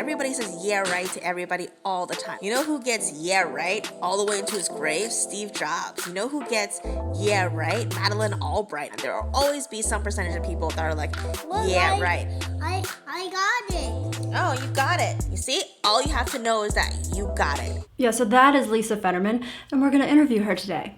Everybody says yeah right to everybody all the time. You know who gets yeah right all the way into his grave? Steve Jobs. You know who gets yeah right? Madeleine Albright. And there will always be some percentage of people that are like, yeah right. I got it. Oh, you got it. You see? All you have to know is that you got it. Yeah, so that is Lisa Fetterman, and we're gonna interview her today.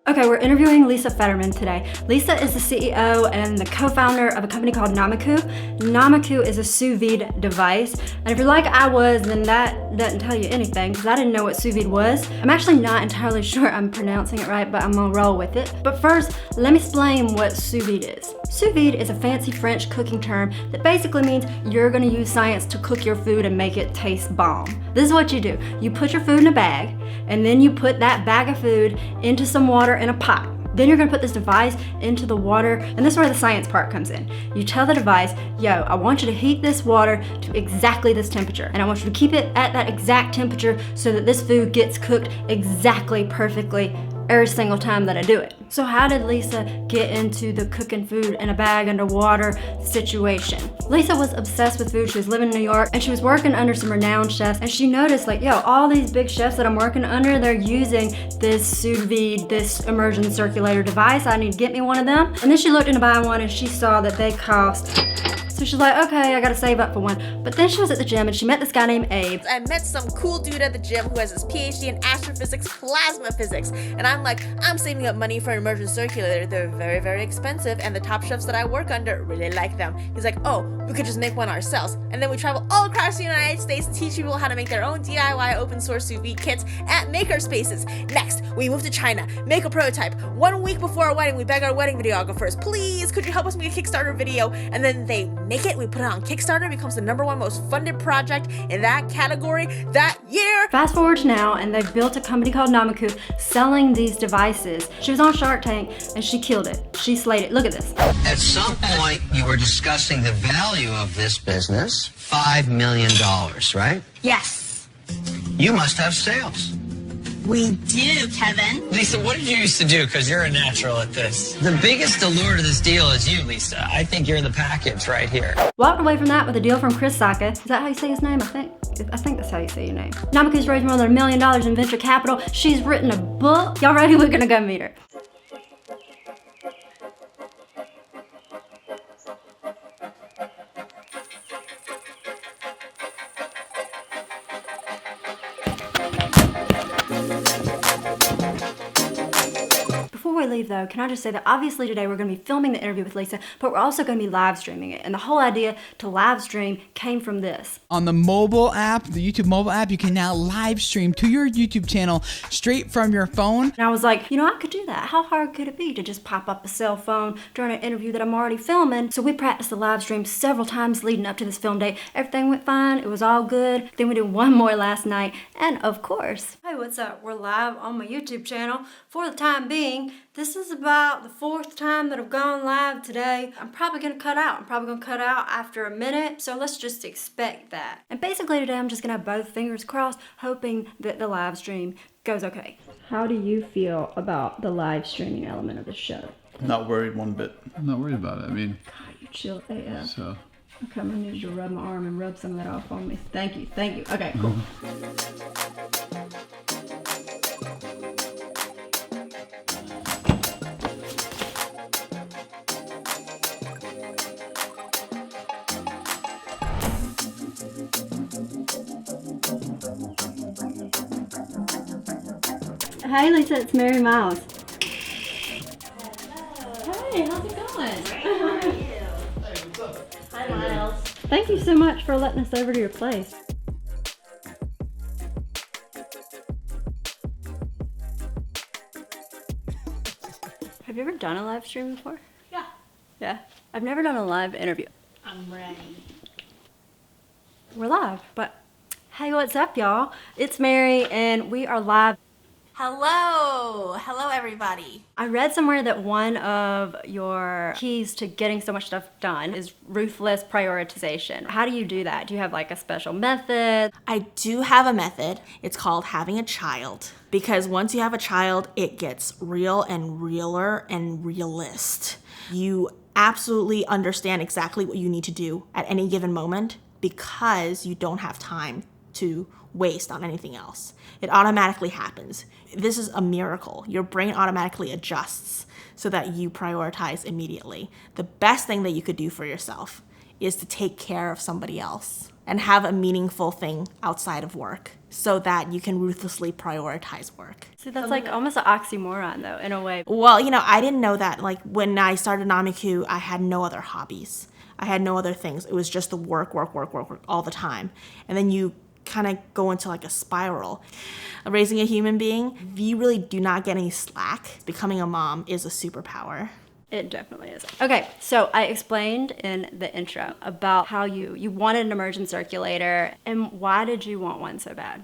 Okay, we're interviewing Lisa Fetterman today. Lisa is the CEO and the co-founder of a company called Nomiku. Nomiku is a sous vide device. And if you're like I was, then that doesn't tell you anything because I didn't know what sous vide was. I'm actually not entirely sure I'm pronouncing it right, but I'm gonna roll with it. But first, let me explain what sous vide is. Sous vide is a fancy French cooking term that basically means you're gonna use science to cook your food and make it taste bomb. This is what you do. You put your food in a bag, and then you put that bag of food into some water in a pot. Then you're gonna put this device into the water, and this is where the science part comes in. You tell the device, yo, I want you to heat this water to exactly this temperature, and I want you to keep it at that exact temperature so that this food gets cooked exactly perfectly every single time that I do it. So how did Lisa get into the cooking food in a bag underwater situation? Lisa was obsessed with food. She was living in New York and she was working under some renowned chefs, and she noticed like, yo, all these big chefs that I'm working under, they're using this sous vide, this immersion circulator device. I need to get me one of them. And then she looked into buying one and she saw that they cost. So she's like, okay, I gotta save up for one. But then she was at the gym and she met this guy named Abe. I met some cool dude at the gym who has his PhD in astrophysics, plasma physics. And I'm like, I'm saving up money for an immersion circulator. They're very, very expensive. And the top chefs that I work under really like them. He's like, oh, we could just make one ourselves. And then we travel all across the United States to teach people how to make their own DIY open source sous vide kits at makerspaces. Next, we move to China, make a prototype. 1 week before our wedding, we beg our wedding videographers, please, could you help us make a Kickstarter video? And then they make it, we put it on Kickstarter, it becomes the #1 most funded project in that category that year. Fast forward to now, and they've built a company called Nomiku selling these devices. She was on Shark Tank and she killed it. She slayed it. Look at this. At some point, you were discussing the value of this business, $5 million, right? Yes, You must have sales. we do, Kevin. Lisa, what did you used to do? Because you're a natural at this. The biggest allure to this deal is you, Lisa. I think you're the package right here. Walked away from that with a deal from Chris Sacca. Is that how you say his name? I think that's how you say your name. Namiku's raised more than $1 million in venture capital. She's written a book. Y'all ready? We're gonna go meet her. Before we leave though, can I just say that obviously today we're going to be filming the interview with Lisa, but we're also going to be live streaming it. And the whole idea to live stream came from this. On the mobile app, the YouTube mobile app, you can now live stream to your YouTube channel straight from your phone. And I was like, you know, I could do that. How hard could it be to just pop up a cell phone during an interview that I'm already filming? So we practiced the live stream several times leading up to this film day. Everything went fine. It was all good. Then we did one more last night. And of course, hey, what's up? We're live on my YouTube channel for the time being. This is about the 4th time that I've gone live today. I'm probably gonna cut out. I'm probably gonna cut out after a minute. So let's just expect that. And basically today I'm just gonna have both fingers crossed, hoping that the live stream goes okay. How do you feel about the live streaming element of the show? Not worried one bit. I'm not worried about it. I mean, God, you chill AF. so. Okay, I'm gonna need you to rub my arm and rub some of that off on me. Thank you, thank you. Okay, cool. Hey Lisa, it's Mary Miles. Hey, how's it going? How are you? Hi, Miles. Thank you so much for letting us over to your place. Have you ever done a live stream before? Yeah. Yeah. I've never done a live interview. I'm ready. We're live, but hey, what's up, y'all? It's Mary, and we are live. Hello everybody. I read somewhere that one of your keys to getting so much stuff done is ruthless prioritization. How do you do that? Do you have like a special method? I do have a method. It's called having a child. Because once you have a child, it gets real and realer and realist. You absolutely understand exactly what you need to do at any given moment because you don't have time to waste on anything else. It automatically happens. This is a miracle. Your brain automatically adjusts so that you prioritize immediately. The best thing that you could do for yourself is to take care of somebody else and have a meaningful thing outside of work so that you can ruthlessly prioritize work. See, that's like almost an oxymoron, though, in a way. Well, I didn't know that. Like when I started Nomiku, I had no other hobbies. I had no other things. It was just the work all the time. And then you kind of go into like a spiral. Raising a human being, you really do not get any slack. Becoming a mom is a superpower. It definitely is. Okay, so I explained in the intro about how you wanted an immersion circulator, and why did you want one so bad?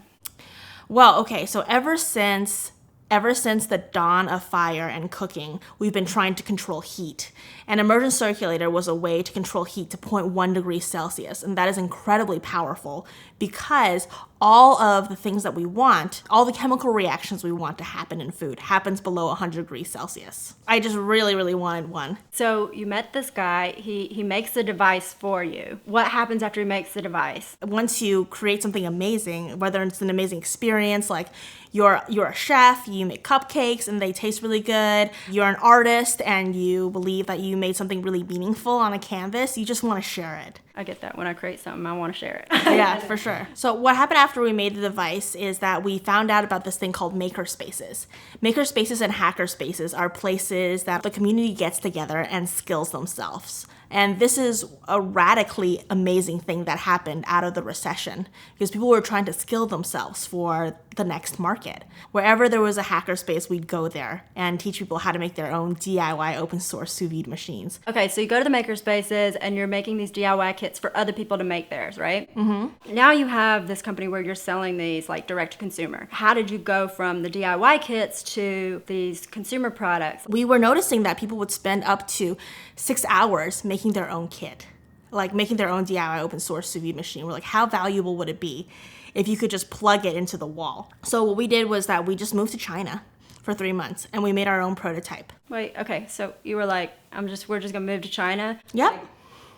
Well, okay, so ever since the dawn of fire and cooking, we've been trying to control heat. An immersion circulator was a way to control heat to 0.1 degrees Celsius, and that is incredibly powerful because all of the things that we want, all the chemical reactions we want to happen in food happens below 100 degrees Celsius. I just really, really wanted one. So you met this guy, he makes the device for you. What happens after he makes the device? Once you create something amazing, whether it's an amazing experience, like you're a chef, you make cupcakes and they taste really good, you're an artist and you believe that you made something really meaningful on a canvas, you just want to share it. I get that. When I create something, I want to share it. Yeah, for sure. So what happened after we made the device is that we found out about this thing called maker spaces. Maker spaces and hacker spaces are places that the community gets together and skills themselves. And this is a radically amazing thing that happened out of the recession because people were trying to skill themselves for the next market. Wherever there was a hacker space, we'd go there and teach people how to make their own DIY open source sous vide machines. Okay, so you go to the maker spaces and you're making these DIY kits for other people to make theirs, right? Mm-hmm. Now you have this company where you're selling these like direct to consumer. How did you go from the DIY kits to these consumer products? We were noticing that people would spend up to 6 hours making their own kit, like making their own DIY open source sous vide machine. We're like, how valuable would it be if you could just plug it into the wall? So what we did was that we just moved to China for 3 months and we made our own prototype. Wait, okay, so you were like, we're just gonna move to China? Yep.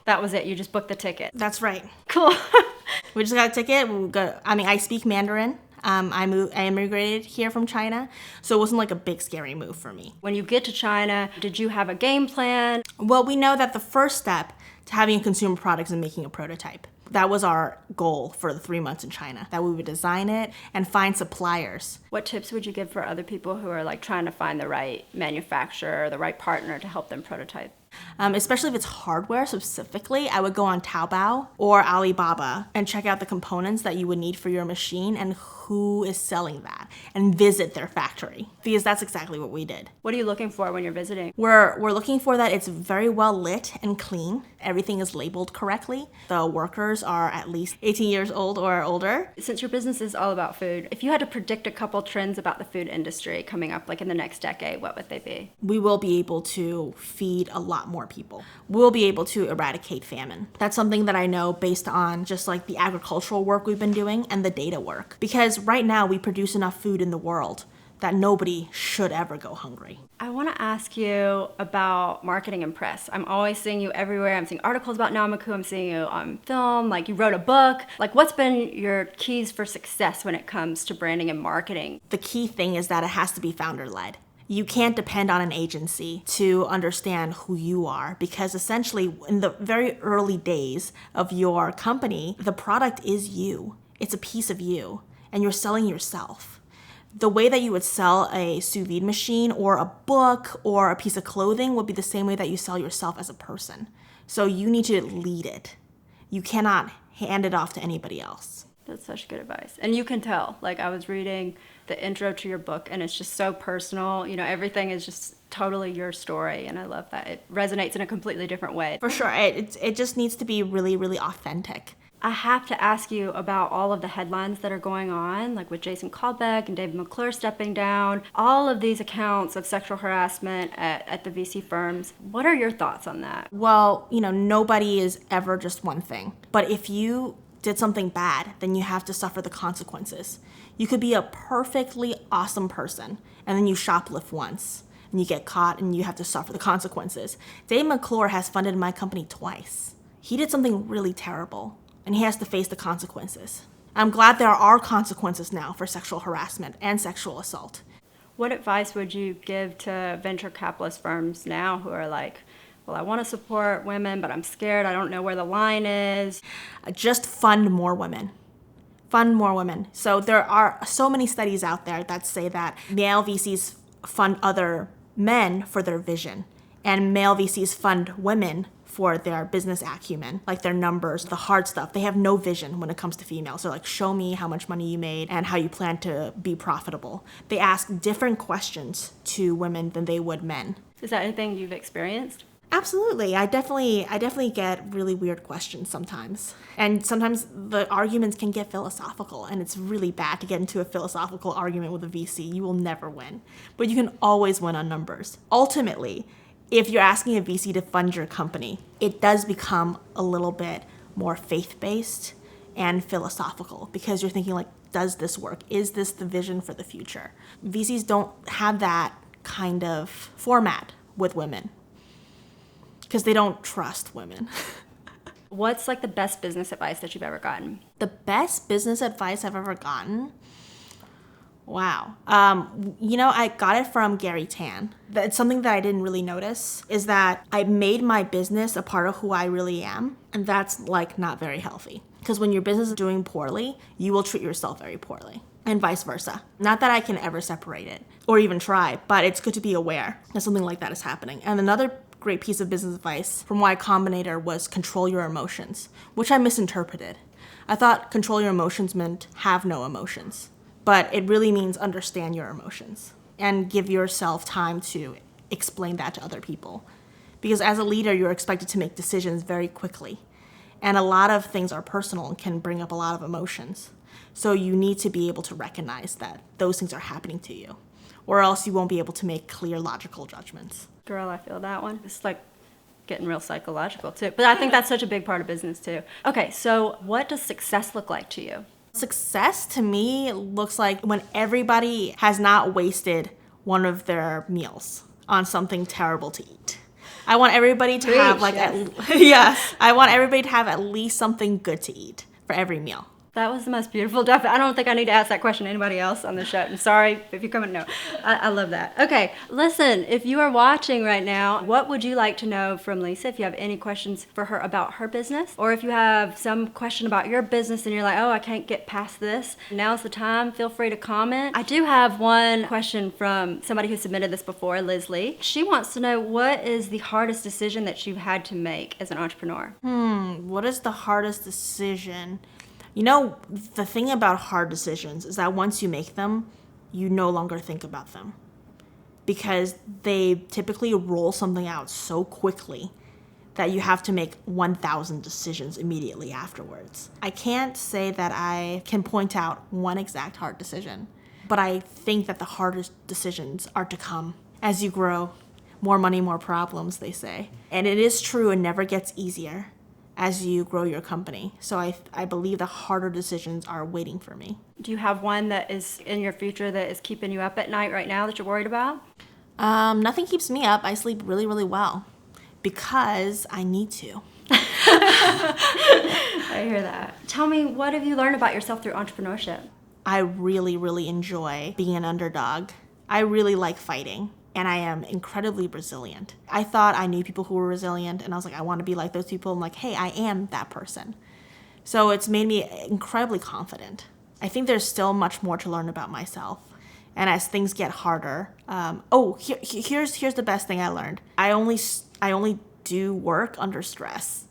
That was it, you just booked the ticket. That's right. Cool. We just got a ticket. I speak Mandarin. I immigrated here from China, so it wasn't like a big scary move for me. When you get to China, did you have a game plan? Well, we know that the first step to having a consumer product is making a prototype. That was our goal for the 3 months in China, that we would design it and find suppliers. What tips would you give for other people who are like trying to find the right manufacturer, the right partner to help them prototype? Especially if it's hardware specifically, I would go on Taobao or Alibaba and check out the components that you would need for your machine and who is selling that and visit their factory, because that's exactly what we did. What are you looking for when you're visiting? We're looking for that it's very well lit and clean. Everything is labeled correctly. The workers are at least 18 years old or older. Since your business is all about food, if you had to predict a couple trends about the food industry coming up like in the next decade, what would they be? We will be able to feed a lot more people. We'll be able to eradicate famine. That's something that I know based on just like the agricultural work we've been doing and the data work. Because right now we produce enough food in the world that nobody should ever go hungry. I want to ask you about marketing and press. I'm always seeing you everywhere. I'm seeing articles about Nomiku. I'm seeing you on film. Like you wrote a book. Like what's been your keys for success when it comes to branding and marketing? The key thing is that it has to be founder-led. You can't depend on an agency to understand who you are, because essentially in the very early days of your company, the product is you. It's a piece of you and you're selling yourself. The way that you would sell a sous vide machine or a book or a piece of clothing would be the same way that you sell yourself as a person. So you need to lead it. You cannot hand it off to anybody else. That's such good advice. And you can tell, like I was reading the intro to your book and it's just so personal. You know, everything is just totally your story. And I love that. It resonates in a completely different way. For sure. It just needs to be really, really authentic. I have to ask you about all of the headlines that are going on, like with Jason Caldbeck and David McClure stepping down, all of these accounts of sexual harassment at the VC firms. What are your thoughts on that? Well, nobody is ever just one thing. But if you did something bad, then you have to suffer the consequences. You could be a perfectly awesome person, and then you shoplift once, and you get caught, and you have to suffer the consequences. Dave McClure has funded my company twice. He did something really terrible, and he has to face the consequences. I'm glad there are consequences now for sexual harassment and sexual assault. What advice would you give to venture capitalist firms now who are like, well, I want to support women, but I'm scared, I don't know where the line is? Just fund more women. Fund more women. So there are so many studies out there that say that male VCs fund other men for their vision, and male VCs fund women for their business acumen, like their numbers, the hard stuff. They have no vision when it comes to females. So like, show me how much money you made and how you plan to be profitable. They ask different questions to women than they would men. Is that anything you've experienced? Absolutely. I definitely get really weird questions sometimes. And sometimes the arguments can get philosophical, and it's really bad to get into a philosophical argument with a VC. You will never win. But you can always win on numbers. Ultimately, if you're asking a VC to fund your company, it does become a little bit more faith-based and philosophical, because you're thinking like, does this work? Is this the vision for the future? VCs don't have that kind of format with women because they don't trust women. What's like the best business advice that you've ever gotten? The best business advice I've ever gotten? Wow. I got it from Gary Tan. It's something that I didn't really notice is that I made my business a part of who I really am. And that's like not very healthy. Because when your business is doing poorly, you will treat yourself very poorly. And vice versa. Not that I can ever separate it or even try, but it's good to be aware that something like that is happening. And another great piece of business advice from Y Combinator was control your emotions, which I misinterpreted. I thought control your emotions meant have no emotions. But it really means understand your emotions and give yourself time to explain that to other people. Because as a leader, you're expected to make decisions very quickly. And a lot of things are personal and can bring up a lot of emotions. So you need to be able to recognize that those things are happening to you, or else you won't be able to make clear, logical judgments. Girl, I feel that one. It's like getting real psychological too. But I think that's such a big part of business too. Okay, so what does success look like to you? Success to me looks like when everybody has not wasted one of their meals on something terrible to eat. I want everybody to have I want everybody to have at least something good to eat for every meal. That was the most beautiful definition. I don't think I need to ask that question to anybody else on the show. I'm sorry if you're coming. No, I love that. Okay, listen, if you are watching right now, what would you like to know from Lisa? If you have any questions for her about her business, or if you have some question about your business and you're like, oh, I can't get past this, now's the time. Feel free to comment. I do have one question from somebody who submitted this before, Liz Lee. She wants to know, what is the hardest decision that you've had to make as an entrepreneur? What is the hardest decision? The thing about hard decisions is that once you make them, you no longer think about them, because they typically roll something out so quickly that you have to make 1,000 decisions immediately afterwards. I can't say that I can point out one exact hard decision, but I think that the hardest decisions are to come as you grow. More money, more problems, they say. And it is true, it never gets easier as you grow your company. So I believe the harder decisions are waiting for me. Do you have one that is in your future that is keeping you up at night right now that you're worried about? Nothing keeps me up. I sleep really, really well because I need to. I hear that. Tell me, what have you learned about yourself through entrepreneurship? I really, really enjoy being an underdog. I really like fighting. And I am incredibly resilient. I thought I knew people who were resilient, and I was like, I want to be like those people. I'm like, hey, I am that person. So it's made me incredibly confident. I think there's still much more to learn about myself. And as things get harder, here's the best thing I learned. I only do work under stress.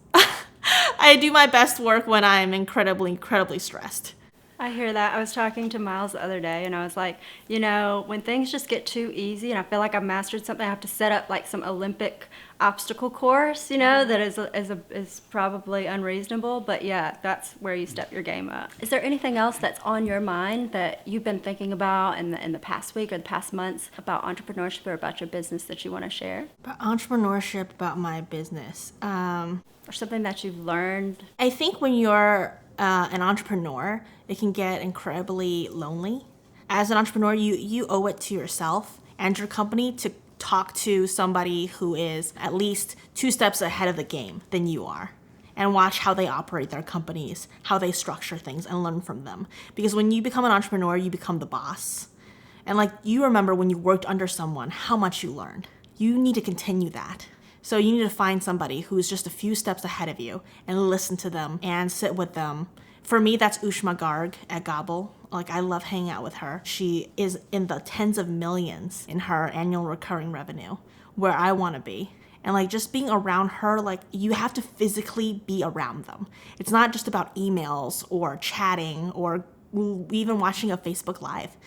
I do my best work when I'm incredibly, incredibly stressed. I hear that. I was talking to Miles the other day, and I was like, when things just get too easy and I feel like I've mastered something, I have to set up like some Olympic obstacle course, that is probably unreasonable. But yeah, that's where you step your game up. Is there anything else that's on your mind that you've been thinking about in the past week or the past months about entrepreneurship or about your business that you want to share? About entrepreneurship, about my business. Or something that you've learned? I think when you're an entrepreneur, it can get incredibly lonely. As an entrepreneur, you owe it to yourself and your company to talk to somebody who is at least 2 steps ahead of the game than you are, and watch how they operate their companies, how they structure things, and learn from them. Because when you become an entrepreneur, you become the boss. And like, you remember when you worked under someone, how much you learned. You need to continue that. So you need to find somebody who's just a few steps ahead of you and listen to them and sit with them. For me, that's Ushma Garg at Gobble. Like, I love hanging out with her. She is in the tens of millions in her annual recurring revenue, where I want to be. And like, just being around her, like, you have to physically be around them. It's not just about emails or chatting or even watching a Facebook Live.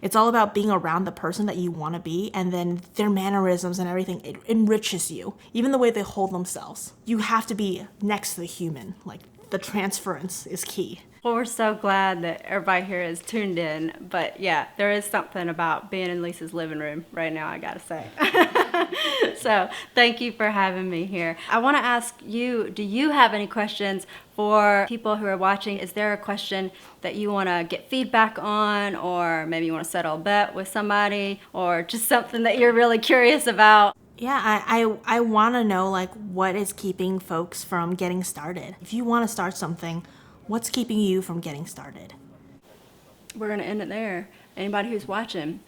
It's all about being around the person that you want to be, and then their mannerisms and everything, it enriches you. Even the way they hold themselves. You have to be next to the human. Like, the transference is key. Well, we're so glad that everybody here is tuned in. But yeah, there is something about being in Lisa's living room right now, I gotta say. So thank you for having me here. I want to ask you, do you have any questions for people who are watching? Is there a question that you want to get feedback on, or maybe you want to settle a bet with somebody, or just something that you're really curious about? Yeah, I want to know, like, what is keeping folks from getting started? If you want to start something, what's keeping you from getting started? We're going to end it there. Anybody who's watching,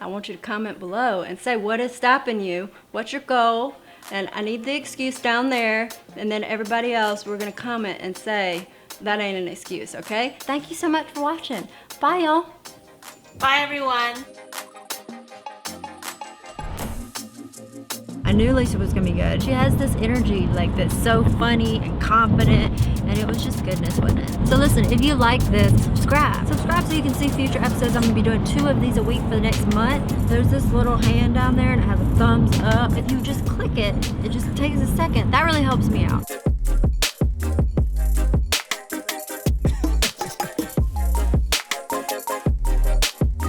I want you to comment below and say, what is stopping you? What's your goal? And I need the excuse down there. And then everybody else, we're going to comment and say, that ain't an excuse, okay? Thank you so much for watching. Bye, y'all. Bye, everyone. I knew Lisa was gonna be good. She has this energy like that's so funny and confident, and it was just goodness, wasn't it? So listen, if you like this, subscribe. Subscribe so you can see future episodes. I'm gonna be doing 2 of these a week for the next month. There's this little hand down there and it has a thumbs up. If you just click it, it just takes a second. That really helps me out.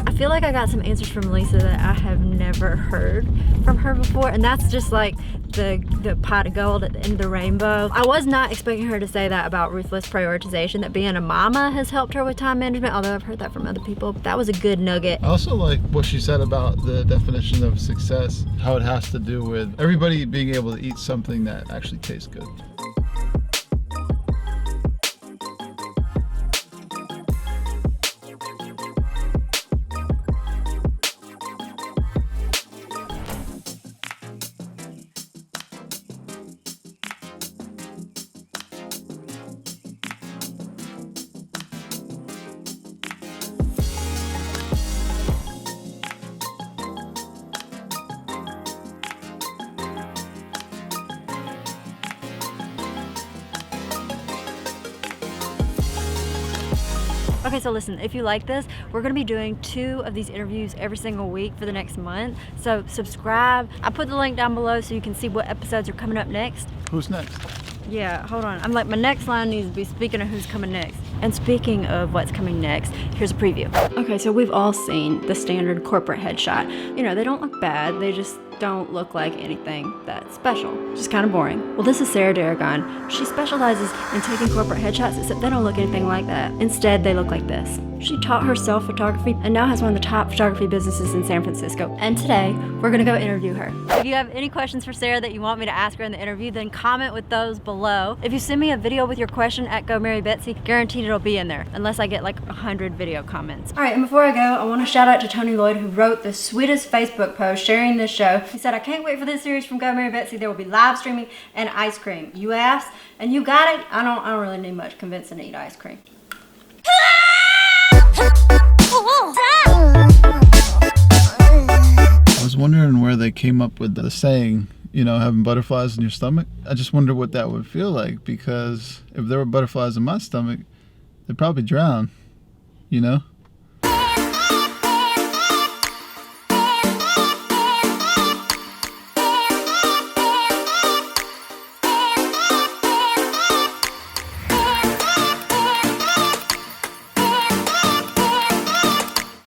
I feel like I got some answers from Lisa that I have never heard from her before, and that's just like the pot of gold at the end of the rainbow. I was not expecting her to say that about ruthless prioritization, that being a mama has helped her with time management, although I've heard that from other people. That was a good nugget. I also like what she said about the definition of success, how it has to do with everybody being able to eat something that actually tastes good. Okay, so listen, if you like this, we're gonna be doing 2 of these interviews every single week for the next month. So subscribe. I put the link down below so you can see what episodes are coming up next. Who's next? Yeah, hold on. I'm like, my next line needs to be speaking of who's coming next. And speaking of what's coming next, here's a preview. Okay, so we've all seen the standard corporate headshot. You know, they don't look bad, they just don't look like anything that's special. Just kind of boring. Well, this is Sarah Darragon. She specializes in taking corporate headshots, except they don't look anything like that. Instead, they look like this. She taught herself photography and now has one of the top photography businesses in San Francisco. And today, we're gonna go interview her. If you have any questions for Sarah that you want me to ask her in the interview, then comment with those below. If you send me a video with your question at Go Marry Betsy, guaranteed it'll be in there, unless I get like 100 video comments. All right, and before I go, I wanna shout out to Tony Lloyd, who wrote the sweetest Facebook post sharing this show. He said, I can't wait for this series from Go Marry Betsy. There will be live streaming and ice cream. You asked, and you got it. I don't really need much convincing to eat ice cream. I was wondering where they came up with the saying, you know, having butterflies in your stomach. I just wonder what that would feel like, because if there were butterflies in my stomach, they'd probably drown, you know?